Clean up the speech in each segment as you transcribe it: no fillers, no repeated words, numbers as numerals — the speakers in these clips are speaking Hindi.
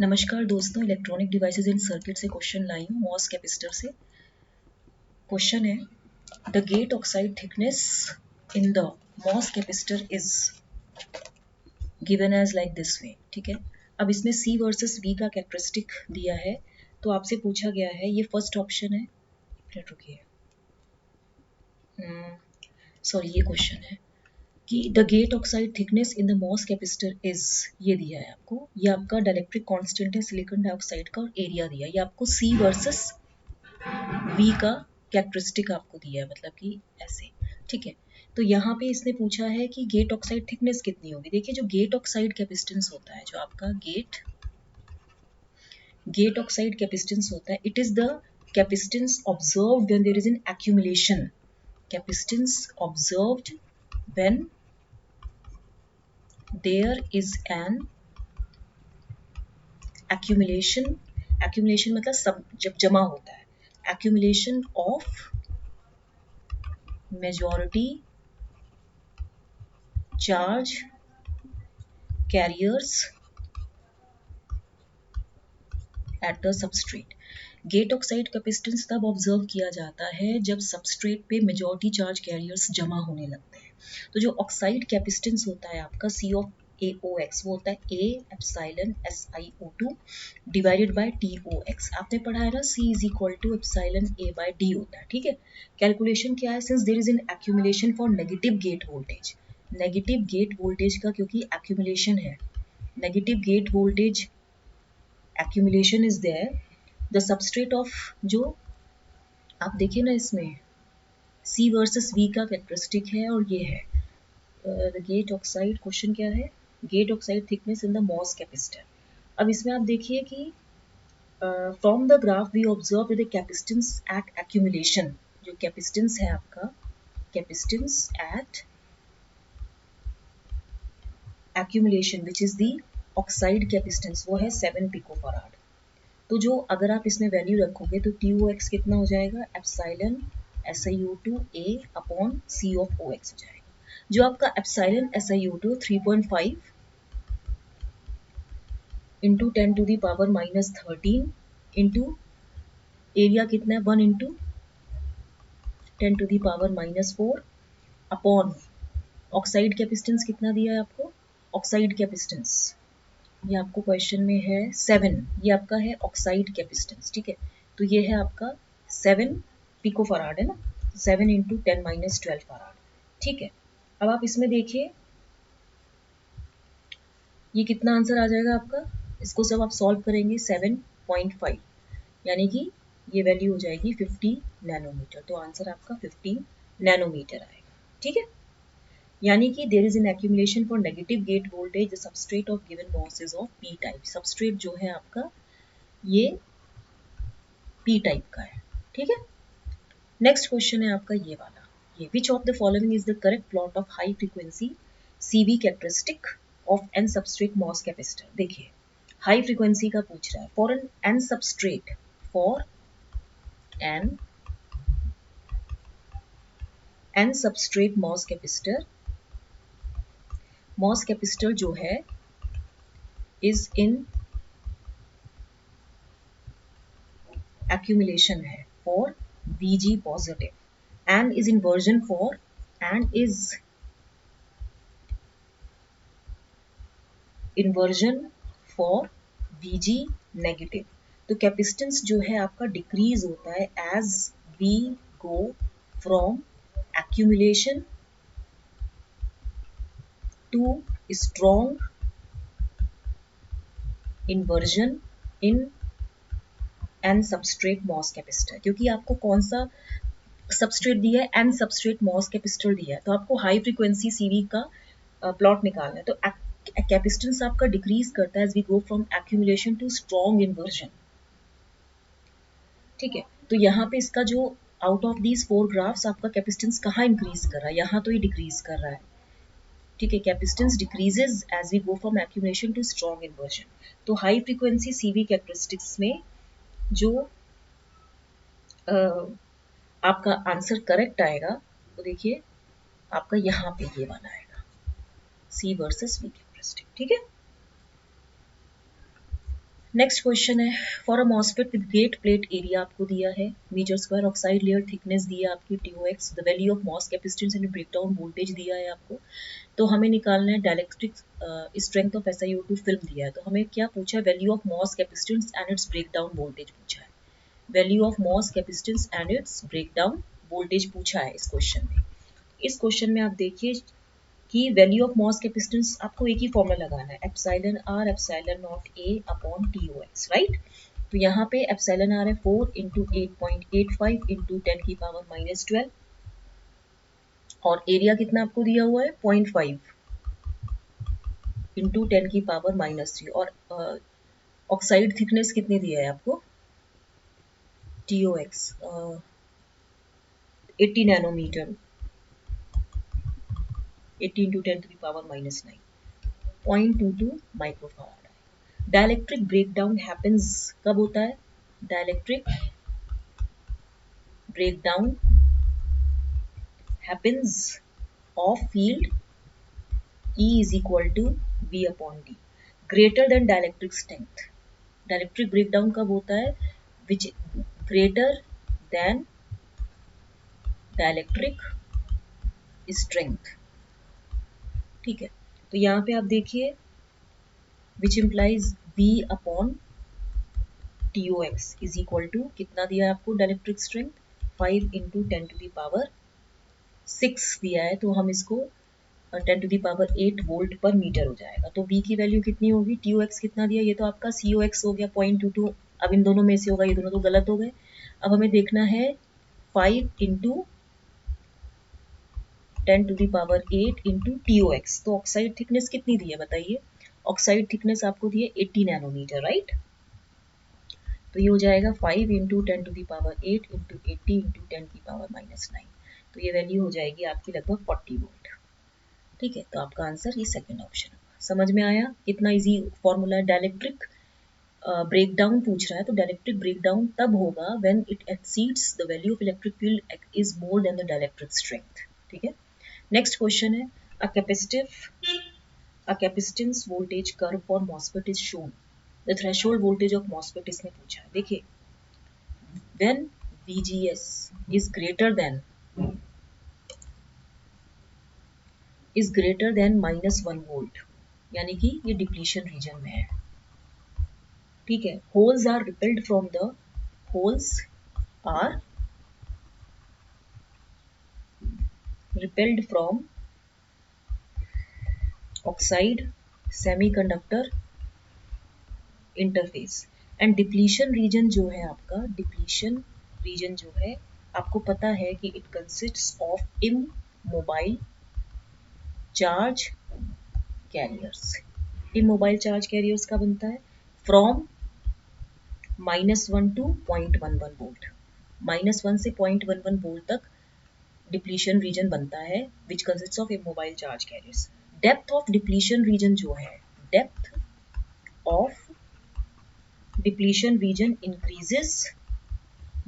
नमस्कार दोस्तों, इलेक्ट्रॉनिक डिवाइसेस एंड सर्किट से क्वेश्चन लाई हूँ मॉस कैपेसिटर से। क्वेश्चन है the gate oxide thickness in the MOS capacitor is given as like this way. ठीक है, अब इसमें C वर्सेस V का कैरेक्टरिस्टिक दिया है, तो आपसे पूछा गया है, ये फर्स्ट ऑप्शन है, रुकिए, सॉरी ये क्वेश्चन है कि the gate oxide thickness in the MOS capacitor is, ये दिया है आपको, ये आपका डाइलेक्ट्रिक कांस्टेंट है सिलिकॉन डाइऑक्साइड का और एरिया दिया है, ये आपको C वर्सेस V का कैरेक्टरिस्टिक आपको दिया है, मतलब कि ऐसे। ठीक है, तो यहाँ पे इसने पूछा है कि गेट ऑक्साइड थिकनेस कितनी होगी। देखिए, जो गेट ऑक्साइड कैपेसिटेंस होता है, जो आपका गेट ऑक्साइड कैपेसिटेंस होता है, it is the capacitance observed when there is an accumulation, capacitance observed when there is an accumulation. Accumulation मतलब सब जब जमा होता है, accumulation of majority charge carriers at the substrate. Gate oxide capacitance तब ऑब्जर्व किया जाता है जब सबस्ट्रेट पे मेजॉरिटी चार्ज कैरियर्स जमा होने लगते हैं। तो जो ऑक्साइड कैपेसिटेंस होता है आपका C ऑफ AOX, वो होता है A epsilon SiO2 divided by TOX। आपने पढ़ा है ना, C is equal to epsilon A by D होता है। ठीक है, कैलकुलेशन क्या है, since there is an accumulation for negative gate voltage, negative gate voltage का क्योंकि एक्यूमुलेशन है, negative gate voltage accumulation is there, the substrate of, जो आप देखिए ना इसमें C वर्सेस V का कैरेक्टरिस्टिक है और ये है द गेट ऑक्साइड। क्वेश्चन क्या है, gate oxide thickness in the MOS capacitor. अब इसमें आप देखिए कि from the graph we observe the capacitance at accumulation, जो कैपेसिटेंस है आपका, capacitance at accumulation which is the oxide capacitance, वो है 7 पिकोफराड। तो जो अगर आप इसमें वैल्यू रखोगे तो TOX कितना हो जाएगा, epsilon SiO2 A upon C of OX हो जाएगा। जो आपका epsilon SiO2 3.5 into 10 to the power -13 into area कितना है 1 into 10 to the power -4 upon oxide capacitance कितना दिया है आपको, ऑक्साइड कैपेसिटेंस ये आपको क्वेश्चन में है 7, ये आपका है ऑक्साइड कैपेसिटेंस। ठीक है, तो ये है आपका 7 पिको फराड है ना, 7 इंटू 10⁻12 फराड। ठीक है, अब आप इसमें देखिए ये कितना आंसर आ जाएगा आपका, इसको सब आप सॉल्व करेंगे 7.5, यानी कि ये वैल्यू हो जाएगी 50 नैनोमीटर, तो आंसर आपका 50 नैनोमीटर आएगा। ठीक है, यानी कि there is an accumulation for negative gate voltage the substrate of given MOS is of P type. Substrate जो है आपका ये P टाइप का है। ठीक है, नेक्स्ट क्वेश्चन है आपका ये वाला, ये which of the following is the correct plot of high frequency CV characteristic of N substrate MOS capacitor. देखिए, हाई फ्रीक्वेंसी का पूछ रहा है, for N substrate, for N substrate MOS capacitor, MOS capacitor जो है इज इन accumulation है for Vg positive and is inversion for and is inversion for Vg negative। तो कैपेसिटेंस जो है आपका डिक्रीज होता है as we go from accumulation to strong inversion in N substrate MOS capacitor. क्योंकि आपको कौन सा सबस्ट्रेट दिया है, एन सबस्ट्रेट मॉस कैपेसिटर दिया है, तो आपको हाई फ्रीक्वेंसी CV का प्लॉट निकालना है। तो कैपेसिटेंस आपका डिक्रीज करता है as we go from accumulation to strong inversion. ठीक है, तो यहाँ पे इसका जो आउट ऑफ दीज 4 ग्राफ्स आपका कैपेसिटेंस कहाँ इंक्रीज कर रहा है, यहाँ तो ये डिक्रीज कर रहा है। ठीक है, capacitance decreases as we go from accumulation to strong inversion. तो हाई फ्रीक्वेंसी CV कैरेक्टरिस्टिक्स में जो आपका आंसर करेक्ट आएगा, तो देखिए आपका यहाँ पे ये वाला आएगा, C वर्सेस V कैरेक्टरिस्टिक। ठीक है, नेक्स्ट क्वेश्चन है, for a MOSFET with gate plate area आपको दिया है, meter square oxide layer thickness दी है आपकी TOX, the value of MOS capacitance and breakdown voltage दिया है आपको। तो हमें निकालना है dielectric strength of SiO2 film दिया है। तो हमें क्या पूछा है, value of MOS capacitance and its breakdown voltage पूछा है। Value of MOS capacitance and its breakdown voltage पूछा है इस क्वेश्चन में। इस क्वेश्चन में आप देखिए कि वैल्यू ऑफ मॉस कैपेसिटेंस आपको एक ही फॉर्मूला लगाना है, epsilon r epsilon naught A upon TOX, right. तो यहाँ पे एप्सिलॉन आर है 4 इंटू 8.85 इंटू 10⁻⁻12 और एरिया कितना आपको दिया हुआ है 0.5 इंटू 10⁻³ और ऑक्साइड थिकनेस कितनी दिया है आपको TOX 80 nanometre, 80 into 10⁻⁻9 0.22 microfarad. Dielectric breakdown happens कब होता है, dielectric breakdown happens of field E is equal to V upon D greater than dielectric strength। Dielectric breakdown कब होता है, which greater than dielectric strength, ठीक है। तो यहाँ पे आप देखिए which implies V upon TOX is equal to कितना दिया है आपको डाइलेक्ट्रिक स्ट्रेंथ 5 इंटू 10⁻6 दिया है। तो हम इसको 10⁻8 वोल्ट पर मीटर हो जाएगा। तो V की वैल्यू कितनी होगी, TOX कितना दिया, ये तो आपका COX हो गया 0.22। अब इन दोनों में से होगा, ये दोनों तो गलत हो गए। अब हमें देखना है 5 इंटू 10⁸ इंटू TOX। तो ऑक्साइड थिकनेस कितनी दी है बताइए, ऑक्साइड थिकनेस आपको दी है 80 नैनोमीटर, राइट। तो ये हो जाएगा 5 इंटू 10⁸ इंटू 80 इंटू 10⁻⁻9। तो ये वैल्यू हो जाएगी आपकी लगभग 40 वोल्ट, ठीक है। तो आपका आंसर ये सेकंड ऑप्शन है। समझ में आया, कितना इजी फॉर्मूला है। डाइलेक्ट्रिक ब्रेकडाउन पूछ रहा है, तो डाइलेक्ट्रिक ब्रेकडाउन तब होगा when it exceeds the value of electric field is more than the dielectric strength, ठीक है। नेक्स्ट क्वेश्चन है, a capacitance voltage curve for MOSFET is shown, the threshold voltage of MOSFET इसने पूछा है। देखिए when VGS is greater than -1 volt, यानी कि ये डिप्लीशन रीजन में है, ठीक है। Holes are repelled from oxide semiconductor interface and depletion region जो है आपका, डिप्लीशन रीजन जो है आपको पता है कि it consists of immobile charge carriers. Immobile charge carriers का बनता है फ्रॉम -1 टू 0.11 वोल्ट, -1 से 0.11 वोल्ट तक डिप्लीशन रीजन बनता है which consists of immobile charge carriers. Depth of depletion region जो है, depth of depletion region increases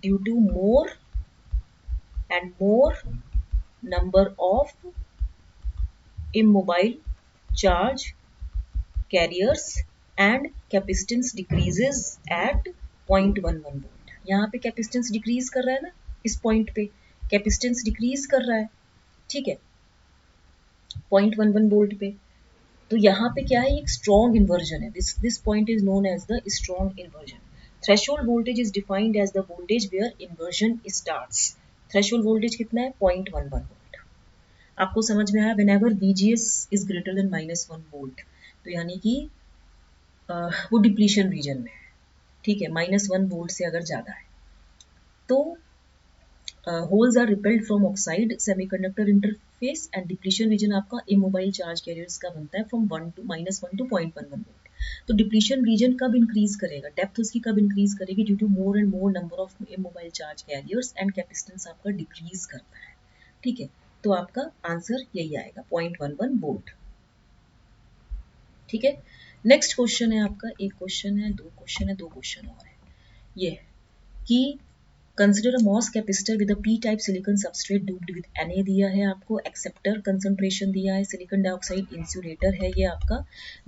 due to more and more number of immobile charge carriers and capacitance decreases at 0.11 volt। यहाँ पे capacitance decrease कर रहा है ना, इस पॉइंट पे capacitance decrease कर रहा है, ठीक है, 0.11 वोल्ट पे। तो यहाँ पे क्या है, एक स्ट्रॉन्ग इन्वर्जन है, this point is known as the strong inversion. Threshold voltage is defined as the voltage where inversion starts. Threshold voltage कितना है 0.11 वोल्ट। आपको समझ में आया, whenever VGS is greater than -1 volt, तो यानी कि वो डिप्लीशन रीजन में है, ठीक है, -1 वोल्ट से अगर ज्यादा है तो holes are repelled from oxide semiconductor interface and depletion region आपका इमोबाइल चार्ज कैरियर्स का बनता है फ्रॉम -1 टू 0.11 वोल्ट। तो डिप्लीशन रीजन कब इंक्रीज करेगा, डेप्थ उसकी कब इंक्रीज करेगी, due to more and more number of immobile charge carriers and capacitance आपका डिक्रीज करता है, ठीक है। तो आपका आंसर यही आएगा 0.11 वोल्ट, ठीक है। नेक्स्ट क्वेश्चन है आपका, एक क्वेश्चन है, दो क्वेश्चन है, दो क्वेश्चन और है ये कि consider a MOS capacitor with a P type silicon substrate doped with Na दिया है आपको, एक्सेप्टर कंसंट्रेशन दिया है, सिलिकॉन डाइऑक्साइड इंसुलेटर है ये आपका,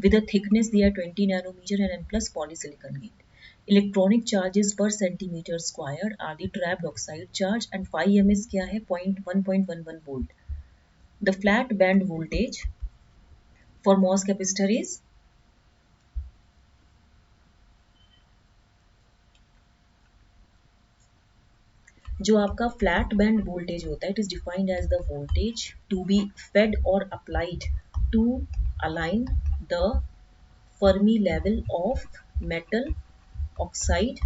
विद अ थिकनेस दिया है 20 nanometer and plus polysilicon gate. Electronic charges per centimetre square are the trapped oxide charge and 5 ms क्या है 1.11 volt. The flat band voltage for MOS capacitor is, जो आपका फ्लैट बैंड वोल्टेज होता है it is defined as the voltage to be fed और applied to align the Fermi level of metal oxide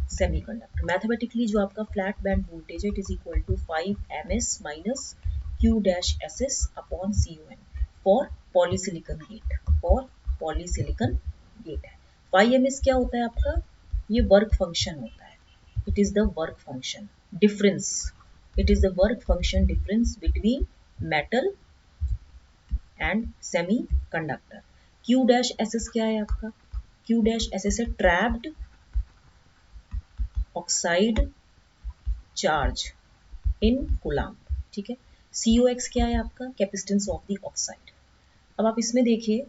semiconductor. Mathematically जो आपका फ्लैट बैंड वोल्टेज है it is equal to 5 ms minus q dash ss upon CUN for polysilicon gate, for polysilicon gate है. 5 ms क्या होता है आपका, ये वर्क फंक्शन होता है, it is the work function difference, it is the work function difference between metal and semiconductor. Q dash SS क्या है आपका, Q dash SS है trapped oxide charge in coulomb. ठीक है. COX क्या है आपका, capacitance of the oxide. अब आप इसमें देखिए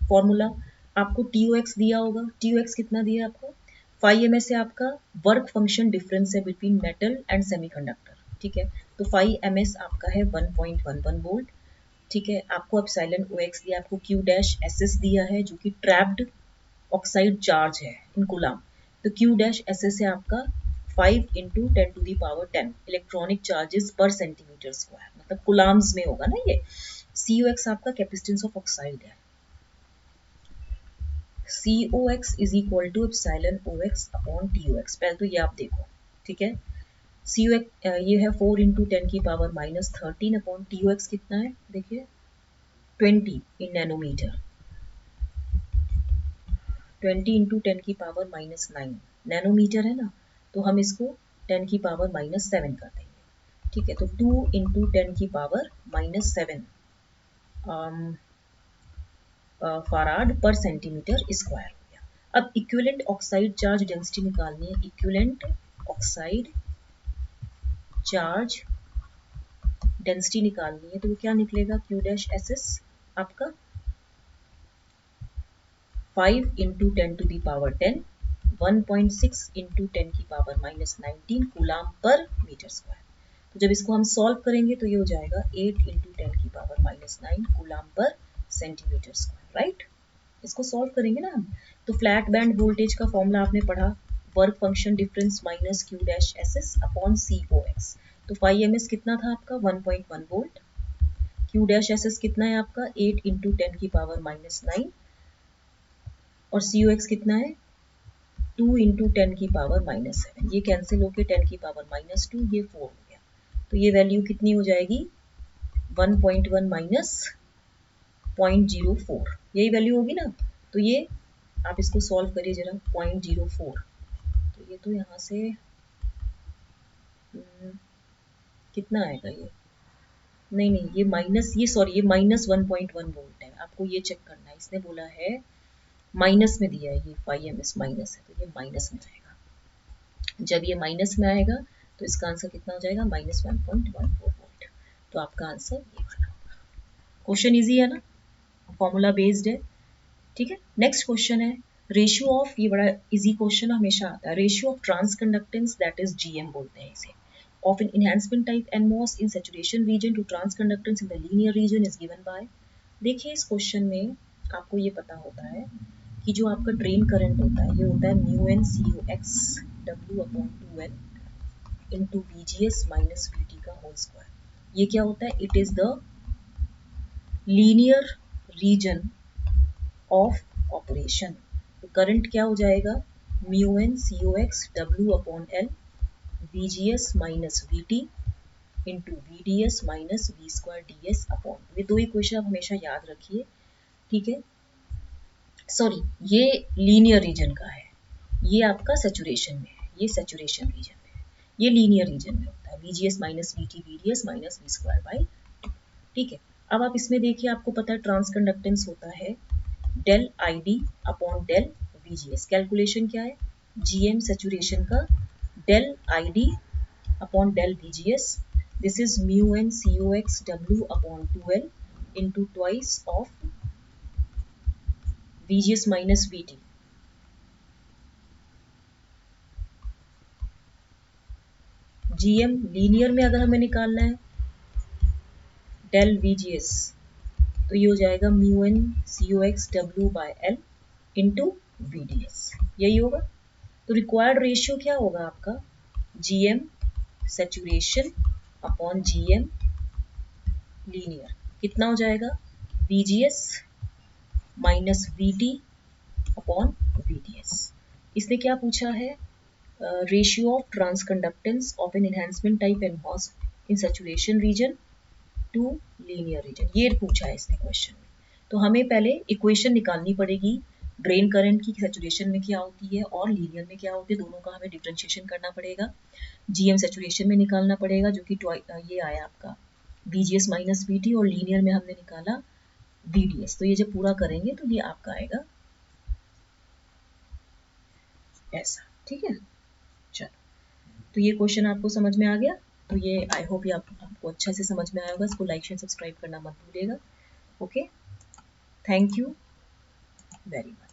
फॉर्मूला, आपको TOX दिया होगा, TOX कितना दिया है आपको 5 ms से आपका वर्क फंक्शन डिफरेंस है बिटवीन मेटल एंड सेमीकंडक्टर. ठीक है, तो 5 ms आपका है 1.11 वोल्ट. ठीक है, आपको एप्सिलॉन OX दिया, आपको Q डैश SS दिया है जो कि ट्रैप्ड ऑक्साइड चार्ज है इन कूलम. तो Q डैश SS है आपका 5 into 10 to the power 10 electronic charges per centimetre square, मतलब कूलम्स में होगा ना ये. COX आपका कैपेसिटेंस ऑफ ऑक्साइड है, COX is equal to epsilon OX upon TOX. पहले तो ये आप देखो. ठीक है, COX ये है 4 इंटू 10 की पावर माइनस 13 अपॉन TOX कितना है देखिए 20 इन नैनोमीटर, 20 इंटू 10 की पावर माइनस 9 नैनोमीटर है ना, तो हम इसको 10 की पावर माइनस 7 कर देंगे. ठीक है, तो 2 इंटू 10 की पावर माइनस 7 फराड पर सेंटीमीटर स्क्वायर हो गया. अब इक्विवेलेंट ऑक्साइड चार्ज डेंसिटी निकालनी है, इक्विवेलेंट ऑक्साइड चार्ज डेंसिटी निकालनी है, तो वो क्या निकलेगा Q डैश SS आपका 5 into 10 to the power 10 1.6 into 10 की पावर minus 19 coulomb per metre square. तो जब इसको हम सॉल्व करेंगे तो ये हो जाएगा 8 इंटू 10 की पावर माइनस 9 कूलाम पर सेंटीमीटर स्क्वायर. राइट, इसको सॉल्व करेंगे ना हम. तो फ्लैट बैंड वोल्टेज का फॉर्मूला आपने पढ़ा, work function difference minus Q dash SS upon COX. तो 5 ms कितना था आपका 1.1 वोल्ट, Q डैश SS कितना है आपका 8 इंटू 10 की पावर माइनस 9 और COX कितना है 2 इंटू 10 की पावर माइनस 7. ये कैंसिल होके 10 की पावर माइनस 2 ये 4 हो गया. तो ये वैल्यू कितनी हो जाएगी 1.1 माइनस 0.04, यही वैल्यू होगी ना. तो ये आप इसको सॉल्व करिए जरा 0.04. तो ये तो यहाँ से कितना आएगा ये, नहीं नहीं ये माइनस, ये सॉरी ये माइनस 1.1 वोल्ट है, आपको ये चेक करना है. इसने बोला है माइनस में दिया है, ये 5 ms माइनस है तो ये माइनस में आएगा. जब ये माइनस में आएगा तो इसका आंसर कितना हो जाएगा माइनस 1.14 वोल्ट. तो आपका आंसर ये वाला होगा. क्वेश्चन इजी है ना, फॉर्मूला बेस्ड है. ठीक है, नेक्स्ट क्वेश्चन है रेशियो ऑफ, ये बड़ा इजी क्वेश्चन हमेशा आता है, ratio of transconductance that is GM बोलते हैं इसे, of an enhancement type NMOS in saturation region to transconductance in the linear region is given by. देखिए इस क्वेश्चन में आपको ये पता होता है कि जो आपका ड्रेन करंट होता है ये होता है μN COX W upon 2N into VGS minus VT का होल स्क्वायर. ये क्या होता है, it is the linear reason of operation. तो करंट क्या हो जाएगा μN COX W upon L VGS minus VT into VDS minus V square DS upon. ये दो इक्वेशन आप हमेशा याद रखिए. ठीक है, सॉरी ये लीनियर रीजन का है, ये आपका सैचुरेशन में है, ये सैचुरेशन रीजन में है, ये लीनियर रीजन में होता है VGS minus VT VDS minus V square by 2. ठीक है, अब आप इसमें देखिए आपको पता है ट्रांस कंडक्टेंस होता है del ID upon del VGS. Calculation क्या है GM सैचुरेशन का del ID upon del VGS. This is mu n CoX W upon 2L into twice of VGS minus VT. GM linear में अगर हमें निकालना है del VGS, तो ये हो जाएगा mu n CoX W by L into VDS, यही होगा। तो रिक्वायर्ड रेशियो क्या होगा आपका, GM saturation upon GM linear, कितना हो जाएगा, VGS minus VT upon VDS। इसने क्या पूछा है, ratio of transconductance of an enhancement type NMOS in saturation region to linear region, ये पूछा है इसने क्वेश्चन में। तो हमें पहले इक्वेशन निकालनी पड़ेगी, ड्रेन करंट की सैचुरेशन में क्या होती है और लीनियर में क्या होती है, दोनों का हमें डिफरेंशिएशन करना पड़ेगा। जीएम सैचुरेशन में निकालना पड़ेगा जो कि ये आया आपका VGS माइनस VT, और लीनियर में हमने निकाला VDS। तो ये जब पूरा करेंगे तो ये आपका आएगा ऐसा, ठीक है। चलो, तो ये क्वेश्चन आपको समझ में आ गया। तो ये आई होप ये आपको अच्छा से समझ में आया होगा। इसको लाइक शेयर सब्सक्राइब करना मत भूलिएगा। Okay, thank you very much.